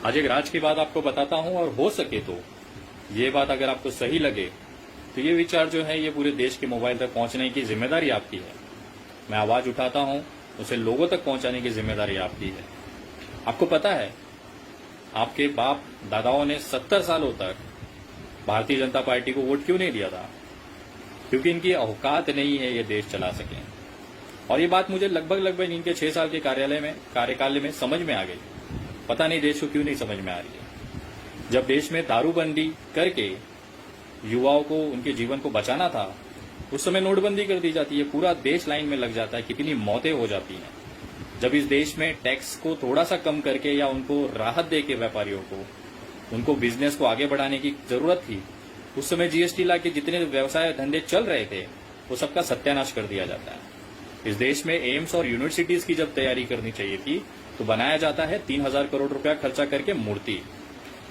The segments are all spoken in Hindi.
आज एक राज की बात आपको बताता हूं और हो सके तो ये बात अगर आपको सही लगे तो ये विचार जो है ये पूरे देश के मोबाइल तक पहुंचने की जिम्मेदारी आपकी है। मैं आवाज उठाता हूं, उसे लोगों तक पहुंचाने की जिम्मेदारी आपकी है। आपको पता है आपके बाप दादाओं ने 70 सालों तक भारतीय जनता पार्टी को वोट क्यों नहीं दिया था? क्योंकि इनकी औकात नहीं है ये देश चला सके। और ये बात मुझे लगभग इनके 6 साल के कार्यकाल में समझ में आ गई। पता नहीं देश को क्यों नहीं समझ में आ रही है। जब देश में दारूबंदी करके युवाओं को उनके जीवन को बचाना था, उस समय नोटबंदी कर दी जाती है, पूरा देश लाइन में लग जाता है, कितनी मौतें हो जाती हैं। जब इस देश में टैक्स को थोड़ा सा कम करके या उनको राहत दे के व्यापारियों को उनको बिजनेस को आगे बढ़ाने की जरूरत थी, उस समय जीएसटी ला के जितने व्यवसाय धंधे चल रहे थे वो सबका सत्यानाश कर दिया जाता है। इस देश में एम्स और यूनिवर्सिटीज की जब तैयारी करनी चाहिए थी तो बनाया जाता है 3000 करोड़ रुपया खर्चा करके मूर्ति।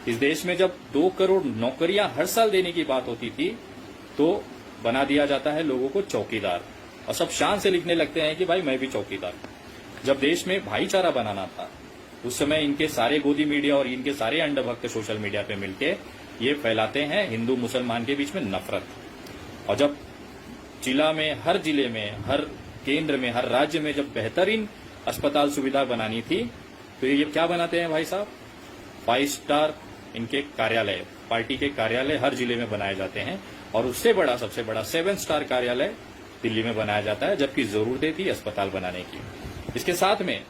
इस देश में जब 2 करोड़ नौकरियां हर साल देने की बात होती थी तो बना दिया जाता है लोगों को चौकीदार, और सब शान से लिखने लगते हैं कि भाई मैं भी चौकीदार। जब देश में भाईचारा बनाना था उस समय इनके सारे गोदी मीडिया और इनके सारे अंडभक्त सोशल मीडिया पे मिलके ये फैलाते हैं हिंदू मुसलमान के बीच में नफरत। और जब हर जिले में, हर केंद्र में, हर राज्य में जब बेहतरीन अस्पताल सुविधा बनानी थी तो ये क्या बनाते हैं भाई साहब? 5 स्टार इनके कार्यालय, पार्टी के कार्यालय हर जिले में बनाए जाते हैं, और उससे बड़ा, सबसे बड़ा 7 स्टार कार्यालय दिल्ली में बनाया जाता है, जबकि जरूरत थी अस्पताल बनाने की। इसके साथ में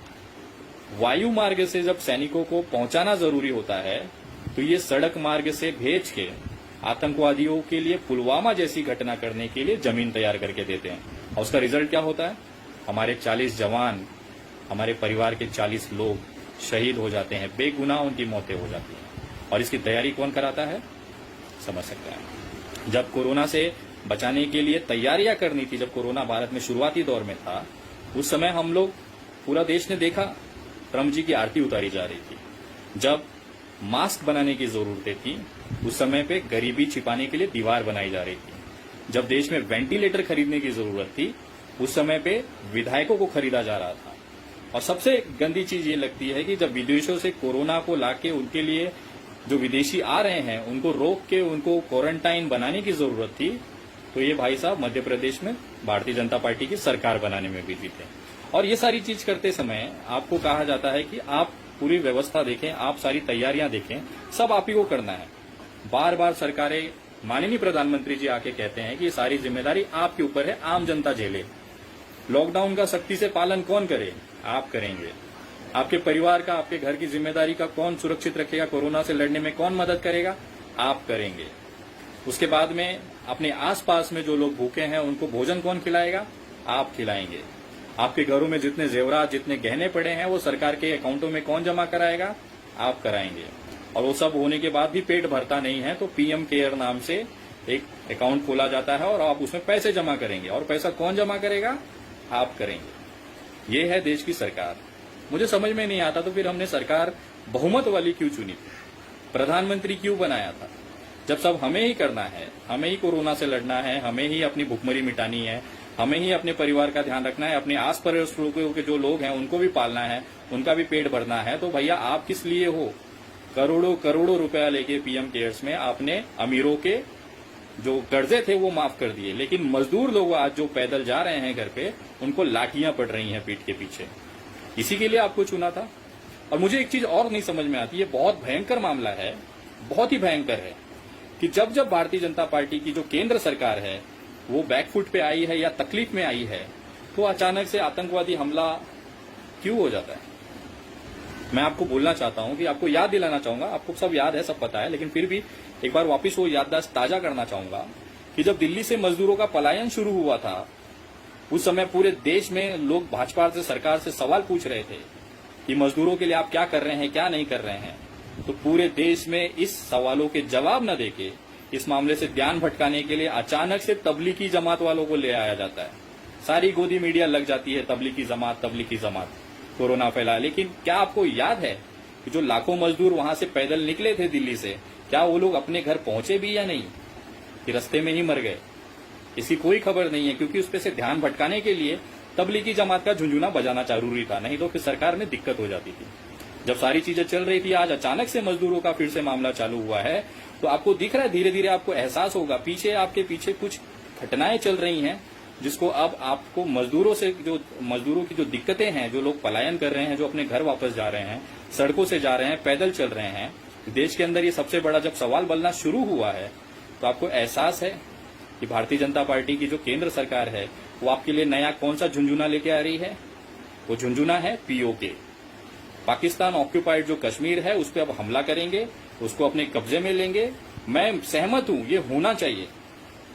वायु मार्ग से जब सैनिकों को पहुंचाना जरूरी होता है तो ये सड़क मार्ग से भेज के आतंकवादियों के लिए पुलवामा जैसी घटना करने के लिए जमीन तैयार करके देते हैं। और उसका रिजल्ट क्या होता है? हमारे 40 जवान, हमारे परिवार के 40 लोग शहीद हो जाते हैं, बेगुनाह उनकी मौतें हो जाती हैं। और इसकी तैयारी कौन कराता है? समझ सकते हैं। जब कोरोना से बचाने के लिए तैयारियां करनी थी, जब कोरोना भारत में शुरुआती दौर में था, उस समय हम लोग, पूरा देश ने देखा ट्रम्प जी की आरती उतारी जा रही थी। जब मास्क बनाने की जरूरतें थी उस समय पे गरीबी छिपाने के लिए दीवार बनाई जा रही थी। जब देश में वेंटिलेटर खरीदने की जरूरत थी उस समय पे विधायकों को खरीदा जा रहा था। और सबसे गंदी चीज ये लगती है कि जब विदेशों से कोरोना को लाके उनके लिए जो विदेशी आ रहे हैं उनको रोक के उनको क्वारंटाइन बनाने की जरूरत थी, तो ये भाई साहब मध्य प्रदेश में भारतीय जनता पार्टी की सरकार बनाने में बिजी थे। और ये सारी चीज करते समय आपको कहा जाता है कि आप पूरी व्यवस्था देखें, आप सारी तैयारियां देखें, सब आप ही को करना है। बार बार सरकारें, माननीय प्रधानमंत्री जी आके कहते हैं कि ये सारी जिम्मेदारी आपके ऊपर है, आम जनता झेले। लॉकडाउन का सख्ती से पालन कौन करे? आप करेंगे। आपके परिवार का, आपके घर की जिम्मेदारी का कौन सुरक्षित रखेगा? कोरोना से लड़ने में कौन मदद करेगा? आप करेंगे। उसके बाद में अपने आसपास में जो लोग भूखे हैं उनको भोजन कौन खिलाएगा? आप खिलाएंगे। आपके घरों में जितने जेवरात, जितने गहने पड़े हैं वो सरकार के अकाउंटों में कौन जमा कराएगा? आप कराएंगे। और वो सब होने के बाद भी पेट भरता नहीं है तो पीएम केयर नाम से एक अकाउंट खोला जाता है और आप उसमें पैसे जमा करेंगे। और पैसा कौन जमा करेगा? आप करेंगे। ये है देश की सरकार। मुझे समझ में नहीं आता तो फिर हमने सरकार बहुमत वाली क्यों चुनी थी? प्रधानमंत्री क्यों बनाया था? जब सब हमें ही करना है, हमें ही कोरोना से लड़ना है, हमें ही अपनी भुखमरी मिटानी है, हमें ही अपने परिवार का ध्यान रखना है, अपने आस पड़ोस के जो लोग हैं उनको भी पालना है, उनका भी पेट भरना है, तो भैया आप किस लिए हो? करोड़ों करोड़ों रुपया लेके पीएम केयर्स में आपने अमीरों के जो कर्जे थे वो माफ कर दिए, लेकिन मजदूर लोग आज जो पैदल जा रहे हैं घर पे उनको लाठियां पड़ रही हैं पीठ के पीछे। इसी के लिए आपको चुना था। और मुझे एक चीज और नहीं समझ में आती, ये बहुत भयंकर मामला है, बहुत ही भयंकर है कि जब जब भारतीय जनता पार्टी की जो केंद्र सरकार है वो बैकफुट पे आई है या तकलीफ में आई है तो अचानक से आतंकवादी हमला क्यों हो जाता है? मैं आपको बोलना चाहता हूं कि आपको याद दिलाना चाहूंगा, आपको सब याद है, सब पता है, लेकिन फिर भी एक बार वापस वो याददाश्त ताजा करना चाहूंगा कि जब दिल्ली से मजदूरों का पलायन शुरू हुआ था उस समय पूरे देश में लोग भाजपा से, सरकार से सवाल पूछ रहे थे कि मजदूरों के लिए आप क्या कर रहे हैं, क्या नहीं कर रहे हैं। तो पूरे देश में इस सवालों के जवाब न देके इस मामले से ध्यान भटकाने के लिए अचानक से तबलीगी जमात वालों को ले आया जाता है। सारी गोदी मीडिया लग जाती है तबलीगी जमात, कोरोना फैला। लेकिन क्या आपको याद है कि जो लाखों मजदूर वहां से पैदल निकले थे दिल्ली से, क्या वो लोग अपने घर पहुंचे भी या नहीं, कि रास्ते में ही मर गए? इसकी कोई खबर नहीं है, क्योंकि उस पे से ध्यान भटकाने के लिए तबलीगी जमात का झुंझुना बजाना जरूरी था, नहीं तो फिर सरकार में दिक्कत हो जाती थी। जब सारी चीजें चल रही थी, आज अचानक से मजदूरों का फिर से मामला चालू हुआ है, तो आपको दिख रहा है, धीरे धीरे आपको एहसास होगा, आपके पीछे कुछ घटनाएं चल रही हैं, जिसको अब आपको मजदूरों की जो दिक्कतें हैं, जो लोग पलायन कर रहे हैं, जो अपने घर वापस जा रहे हैं, सड़कों से जा रहे हैं, पैदल चल रहे हैं, देश के अंदर ये सबसे बड़ा जब सवाल बनना शुरू हुआ है, तो आपको एहसास है कि भारतीय जनता पार्टी की जो केंद्र सरकार है, वो आपके लिए नया कौन सा झुंझुना लेके आ रही है? वो झुंझुना है पीओके। पाकिस्तान ऑक्यूपाइड जो कश्मीर है, उस पर अब हमला करेंगे, उसको अपने कब्जे में लेंगे। मैं सहमत हूं, ये होना चाहिए,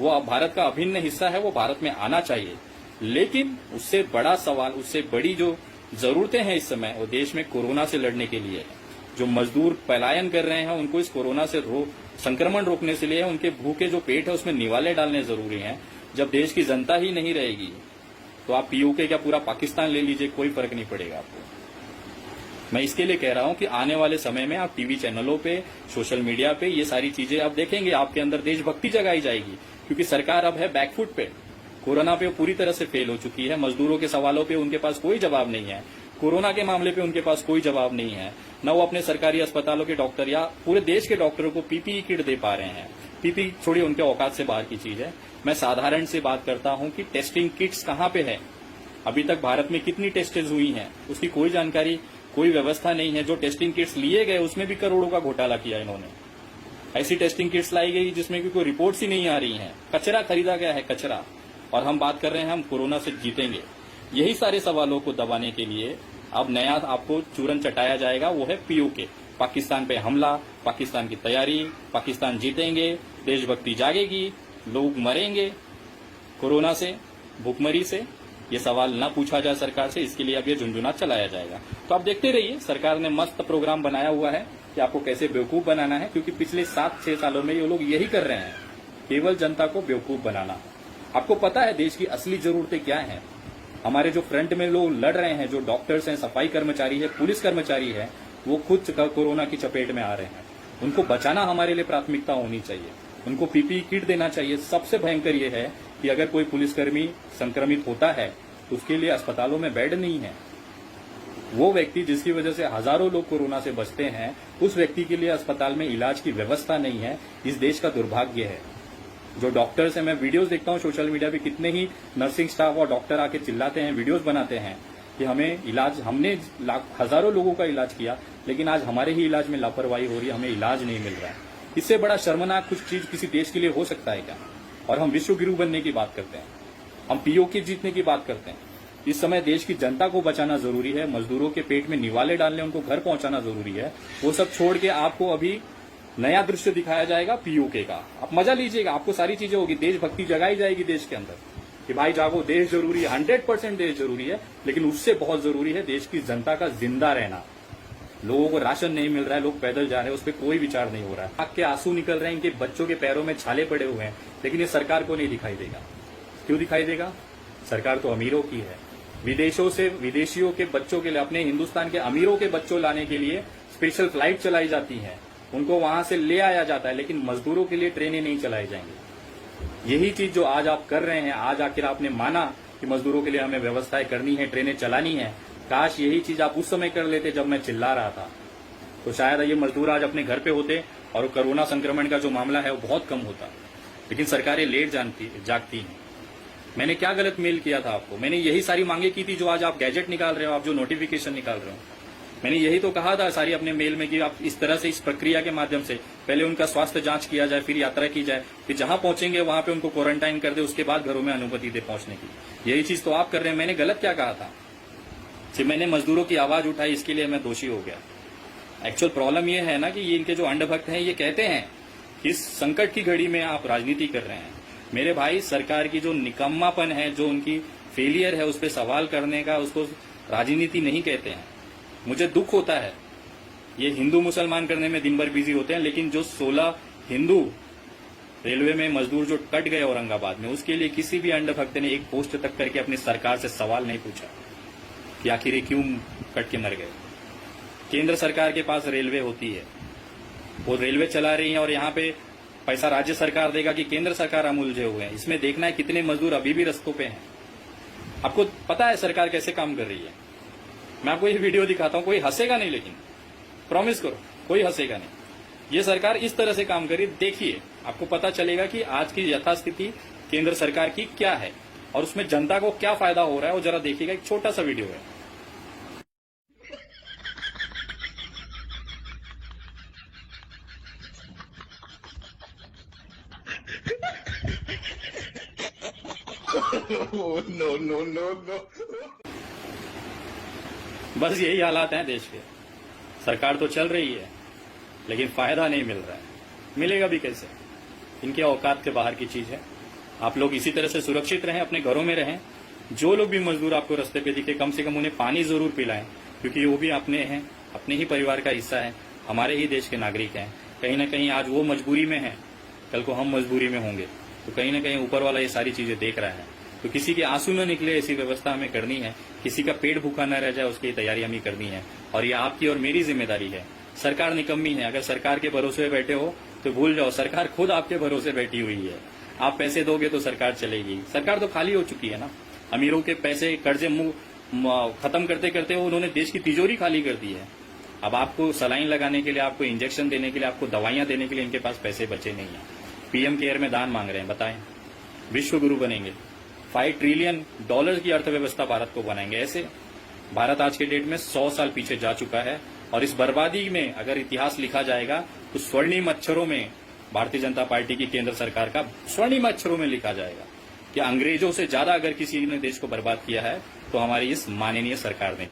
वो अब भारत का अभिन्न हिस्सा है, वो भारत में आना चाहिए। लेकिन उससे बड़ा सवाल, उससे बड़ी जो जरूरतें हैं इस समय, वो देश में कोरोना से लड़ने के लिए है। जो मजदूर पलायन कर रहे हैं, उनको इस कोरोना से संक्रमण रोकने से लिए उनके भूखे जो पेट है उसमें निवाले डालने जरूरी हैं। जब देश की जनता ही नहीं रहेगी, तो आप पीओके क्या पूरा पाकिस्तान ले लीजिए, कोई फर्क नहीं पड़ेगा आपको। मैं इसके लिए कह रहा हूं कि आने वाले समय में आप टीवी चैनलों पे, सोशल मीडिया पे ये सारी चीजें आप देखेंगे, आपके अंदर देशभक्ति जगाई जाएगी, क्योंकि सरकार अब है बैकफुट पे। कोरोना पे पूरी तरह से फेल हो चुकी है। मजदूरों के सवालों पे उनके पास कोई जवाब नहीं है, कोरोना के मामले पे उनके पास कोई जवाब नहीं है। न वो अपने सरकारी अस्पतालों के डॉक्टर या पूरे देश के डॉक्टरों को पीपीई किट दे पा रहे हैं। पीपीई छोड़िए, उनके औकात से बाहर की चीज है। मैं साधारण से बात करता हूं कि टेस्टिंग किट्स कहां पे है, अभी तक भारत में कितनी टेस्टेज हुई हैं, उसकी कोई जानकारी, कोई व्यवस्था नहीं है। जो टेस्टिंग किट्स लिए गए, उसमें भी करोड़ों का घोटाला किया इन्होंने। ऐसी टेस्टिंग किट्स लाई गई जिसमें कोई रिपोर्ट्स ही नहीं आ रही हैं, कचरा खरीदा गया है, कचरा। और हम बात कर रहे हैं हम कोरोना से जीतेंगे। यही सारे सवालों को दबाने के लिए अब नया आपको चूरन चटाया जाएगा, वो है पीओके। पाकिस्तान पे हमला, पाकिस्तान की तैयारी, पाकिस्तान जीतेंगे, देशभक्ति जागेगी, लोग मरेंगे कोरोना से, भूखमरी से। ये सवाल ना पूछा जाए सरकार से, इसके लिए अब ये झुंझुना चलाया जाएगा। तो आप देखते रहिए, सरकार ने मस्त प्रोग्राम बनाया हुआ है कि आपको कैसे बेवकूफ बनाना है, क्योंकि पिछले 7-6 सालों में ये लोग यही कर रहे हैं, केवल जनता को बेवकूफ बनाना। आपको पता है देश की असली जरूरतें क्या हैं? हमारे जो फ्रंट में लोग लड़ रहे हैं, जो डॉक्टर्स हैं, सफाई कर्मचारी है, पुलिस कर्मचारी है, वो खुद कोरोना की चपेट में आ रहे हैं। उनको बचाना हमारे लिए प्राथमिकता होनी चाहिए। उनको पीपीई किट देना चाहिए। सबसे भयंकर ये है कि अगर कोई पुलिसकर्मी संक्रमित होता है तो उसके लिए अस्पतालों में बेड नहीं है। वो व्यक्ति जिसकी वजह से हजारों लोग कोरोना से बचते हैं, उस व्यक्ति के लिए अस्पताल में इलाज की व्यवस्था नहीं है। इस देश का दुर्भाग्य है। जो डॉक्टर्स हैं, मैं वीडियोस देखता हूं सोशल मीडिया पे, कितने ही नर्सिंग स्टाफ और डॉक्टर आके चिल्लाते हैं, वीडियोस बनाते हैं कि हमने हजारों लोगों का इलाज किया, लेकिन आज हमारे ही इलाज में लापरवाही हो रही है, हमें इलाज नहीं मिल रहा है। इससे बड़ा शर्मनाक कुछ चीज किसी देश के लिए हो सकता है क्या? और हम विश्व गुरु बनने की बात करते हैं, हम पीओके जीतने की बात करते हैं। इस समय देश की जनता को बचाना जरूरी है, मजदूरों के पेट में निवाले डालने, उनको घर पहुंचाना जरूरी है। वो सब छोड़ के आपको अभी नया दृश्य दिखाया जाएगा पीओके का। आप मजा लीजिएगा, आपको सारी चीजें होगी, देशभक्ति जगाई जाएगी देश के अंदर कि भाई जागो, देश जरूरी है, 100% देश जरूरी है, लेकिन उससे बहुत जरूरी है देश की जनता का जिंदा रहना। लोगों को राशन नहीं मिल रहा है, लोग पैदल जा रहे हैं, उस पर कोई विचार नहीं हो रहा है। आग के आंसू निकल रहे हैं, इनके बच्चों के पैरों में छाले पड़े हुए हैं, लेकिन ये सरकार को नहीं दिखाई देगा। क्यों दिखाई देगा? सरकार तो अमीरों की है। विदेशियों के बच्चों के लिए, अपने हिंदुस्तान के अमीरों के बच्चों लाने के लिए स्पेशल फ्लाइट चलाई जाती है, उनको वहां से ले आया जाता है, लेकिन मजदूरों के लिए ट्रेनें नहीं चलाई जाएंगी। यही चीज जो आज आप कर रहे हैं, आज आखिर आपने माना कि मजदूरों के लिए हमें व्यवस्थाएं करनी है, ट्रेनें चलानी है। काश यही चीज आप उस समय कर लेते जब मैं चिल्ला रहा था, तो शायद ये मजदूर आज अपने घर पे होते और कोरोना संक्रमण का जो मामला है वो बहुत कम होता। लेकिन सरकारें लेट जागती हैं। मैंने क्या गलत मेल किया था आपको? मैंने यही सारी मांगे की थी जो आज आप गैजेट निकाल रहे हो, आप जो नोटिफिकेशन निकाल रहे हो। मैंने यही तो कहा था सारी अपने मेल में कि आप इस तरह से, इस प्रक्रिया के माध्यम से पहले उनका स्वास्थ्य जांच किया जाए, फिर यात्रा की जाए, फिर जहां पहुंचेंगे वहां पे उनको क्वारंटाइन कर दे, उसके बाद घरों में अनुमति दे पहुंचने की। यही चीज तो आप कर रहे हैं। मैंने गलत क्या कहा था? सिर्फ मैंने मजदूरों की आवाज उठाई, इसके लिए मैं दोषी हो गया। एक्चुअल प्रॉब्लम ये है ना कि ये इनके जो अंधभक्त हैं, ये कहते हैं कि इस संकट की घड़ी में आप राजनीति कर रहे हैं। मेरे भाई, सरकार की जो निकम्मापन है, जो उनकी फेलियर है, उस पर सवाल करने का, उसको राजनीति नहीं कहते हैं। मुझे दुख होता है, ये हिंदू मुसलमान करने में दिन भर बिजी होते हैं, लेकिन जो 16 हिंदू रेलवे में मजदूर जो कट गए औरंगाबाद में, उसके लिए किसी भी अंधभक्त ने एक पोस्ट तक करके अपनी सरकार से सवाल नहीं पूछा कि आखिर ये क्यों कट के मर गए। केंद्र सरकार के पास रेलवे होती है, वो रेलवे चला रही है, और यहाँ पे पैसा राज्य सरकार देगा कि केंद्र सरकार हम उलझे हुए हैं। इसमें देखना है कितने मजदूर अभी भी रस्तों पे हैं। आपको पता है सरकार कैसे काम कर रही है। मैं आपको ये वीडियो दिखाता हूं, कोई हंसेगा नहीं, लेकिन प्रॉमिस करो, कोई हंसेगा नहीं। ये सरकार इस तरह से काम करी, देखिए आपको पता चलेगा कि आज की यथास्थिति केंद्र सरकार की क्या है और उसमें जनता को क्या फायदा हो रहा है, वो जरा देखिएगा। एक छोटा सा वीडियो है। Oh, no, no, no, no. बस यही हालात हैं देश के। सरकार तो चल रही है लेकिन फायदा नहीं मिल रहा है, मिलेगा भी कैसे? इनके औकात के बाहर की चीज है। आप लोग इसी तरह से सुरक्षित रहें, अपने घरों में रहें। जो लोग भी मजदूर आपको रास्ते पे दिखे, कम से कम उन्हें पानी जरूर पिलाएं, क्योंकि वो भी अपने हैं, अपने ही परिवार का हिस्सा है, हमारे ही देश के नागरिक हैं। कहीं ना कहीं आज वो मजबूरी में है, कल को हम मजबूरी में होंगे, तो कहीं ना कहीं ऊपर वाला ये सारी चीजें देख रहा है। तो किसी के आंसू न निकले ऐसी व्यवस्था हमें करनी है, किसी का पेट भूखा न रह जाए उसकी तैयारी हमें करनी है, और ये आपकी और मेरी जिम्मेदारी है। सरकार निकम्मी है, अगर सरकार के भरोसे बैठे हो तो भूल जाओ, सरकार खुद आपके भरोसे बैठी हुई है। आप पैसे दोगे तो सरकार चलेगी। सरकार तो खाली हो चुकी है ना, अमीरों के पैसे कर्जे मुंह खत्म करते करते उन्होंने देश की तिजोरी खाली कर दी है। अब आपको सलाइन लगाने के लिए, आपको इंजेक्शन देने के लिए, आपको दवाइयां देने के लिए इनके पास पैसे बचे नहीं है। पीएम केयर में दान मांग रहे हैं, बताएं विश्व गुरु बनेंगे, $5 ट्रिलियन की अर्थव्यवस्था भारत को बनाएंगे। ऐसे भारत आज के डेट में 100 साल पीछे जा चुका है, और इस बर्बादी में अगर इतिहास लिखा जाएगा तो स्वर्णिम अक्षरों में भारतीय जनता पार्टी की केंद्र सरकार का स्वर्णिम अक्षरों में लिखा जाएगा कि अंग्रेजों से ज्यादा अगर किसी ने देश को बर्बाद किया है तो हमारी इस माननीय सरकार ने।